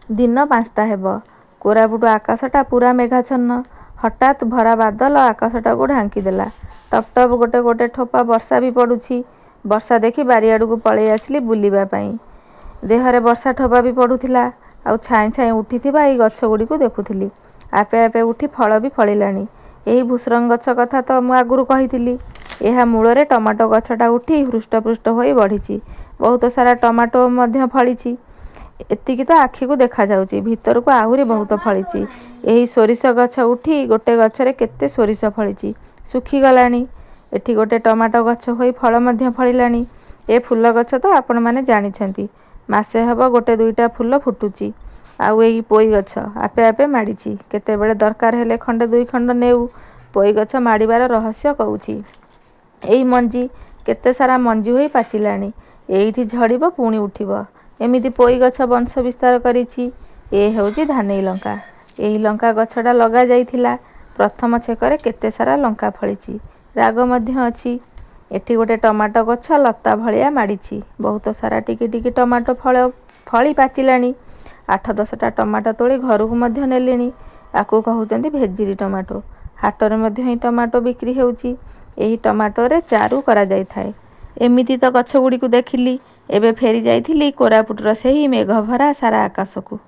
दिन 5ଟା ହେବ। କୋରାପୁଟ ଆକାଶଟା ପୂରା ମେଘାଚ୍ଛନ୍ନ। ହଠାତ୍ ଭରା ବାଦଲ ଆକାଶଟାକୁ ଢାଙ୍କିଦେଲା। ଟପ୍ ଟପ୍ ଗୋଟେ ଗୋଟେ ଠୋପା ବର୍ଷା ବି ପଡ଼ୁଛି। ବର୍ଷା ଦେଖି ବାରିଆଡ଼କୁ ପଳେଇ ଆସିଲି ବୁଲିବା ପାଇଁ। ଦେହରେ ବର୍ଷା ଠୋପା ବି ପଡ଼ୁଥିଲା। ଆଉ ଛାଇଁ ଛାଇଁ ଉଠିଥିବା ଏଇ ଗଛଗୁଡ଼ିକୁ ଦେଖୁଥିଲି। ଆପେ ଆପେ ଉଠି ଫଳ ବି ଫଳିଲାଣି। ଏହି ଭୁସରଙ୍ଗ ଗଛ କଥା ତ ମୁଁ ଆଗରୁ କହିଥିଲି। ଏହା ମୂଳରେ ଟମାଟୋ ଗଛଟା ଉଠି ହୃଷ୍ଟପୃଷ୍ଟ ହୋଇ ବଢ଼ିଛି। ବହୁତ ସାରା ଟମାଟୋ ମଧ୍ୟ ଫଳିଛି। ଏତିକି ତ ଆଖିକୁ ଦେଖାଯାଉଛି, ଭିତରକୁ ଆହୁରି ବହୁତ ଫଳିଛି। ଏହି ସୋରିଷ ଗଛ ଉଠି ଗୋଟେ ଗଛରେ କେତେ ସୋରିଷ ଫଳିଛି, ଶୁଖିଗଲାଣି। ଏଠି ଗୋଟେ ଟମାଟୋ ଗଛ ହୋଇ ଫଳ ମଧ୍ୟ ଫଳିଲାଣି। ଏ ଫୁଲ ଗଛ ତ ଆପଣମାନେ ଜାଣିଛନ୍ତି, ମାସେ ହେବ ଗୋଟେ ଦୁଇଟା ଫୁଲ ଫୁଟୁଛି। ଆଉ ଏଇ ପୋଇ ଗଛ ଆପେ ଆପେ ମାଡ଼ିଛି। କେତେବେଳେ ଦରକାର ହେଲେ ଖଣ୍ଡେ ଦୁଇ ଖଣ୍ଡ ନେଉ। ପୋଇ ଗଛ ମାଡ଼ିବାର ରହସ୍ୟ କହୁଛି। ଏଇ ମଞ୍ଜି କେତେ ସାରା ମଞ୍ଜି ହୋଇ ପାଚିଲାଣି। ଏଇଠି ଝଡ଼ିବ ପୁଣି ଉଠିବ। ଏମିତି ପୋଇ ଗଛ ବଂଶ ବିସ୍ତାର କରିଛି। ଏ ହେଉଛି ଧାନେଇ ଲଙ୍କା। ଏହି ଲଙ୍କା ଗଛଟା ଲଗାଯାଇଥିଲା। ପ୍ରଥମ ଛେକରେ କେତେ ସାରା ଲଙ୍କା ଫଳିଛି, ରାଗ ମଧ୍ୟ ଅଛି। ଏଠି ଗୋଟେ ଟମାଟୋ ଗଛ ଲତା ଭଳିଆ ମାଡ଼ିଛି। ବହୁତ ସାରା ଟିକି ଟିକି ଟମାଟୋ ଫଳି ପାଚିଲାଣି। 8-10ଟା ଟମାଟୋ ତୋଳି ଘରକୁ ମଧ୍ୟ ନେଲିଣି। ଆକୁ କହୁଛନ୍ତି ଭେଜିରି ଟମାଟୋ। ହାଟରେ ମଧ୍ୟ ଏହି ଟମାଟୋ ବିକ୍ରି ହେଉଛି। ଏହି ଟମାଟୋରେ ଚାରୁ କରାଯାଇଥାଏ। ଏମିତି ତ ଗଛଗୁଡ଼ିକୁ ଦେଖିଲି। ଏବେ ଫେରି ଯାଇଥିଲି କୋରାପୁଟର ସେହି ମେଘଭରା ସାରା ଆକାଶକୁ।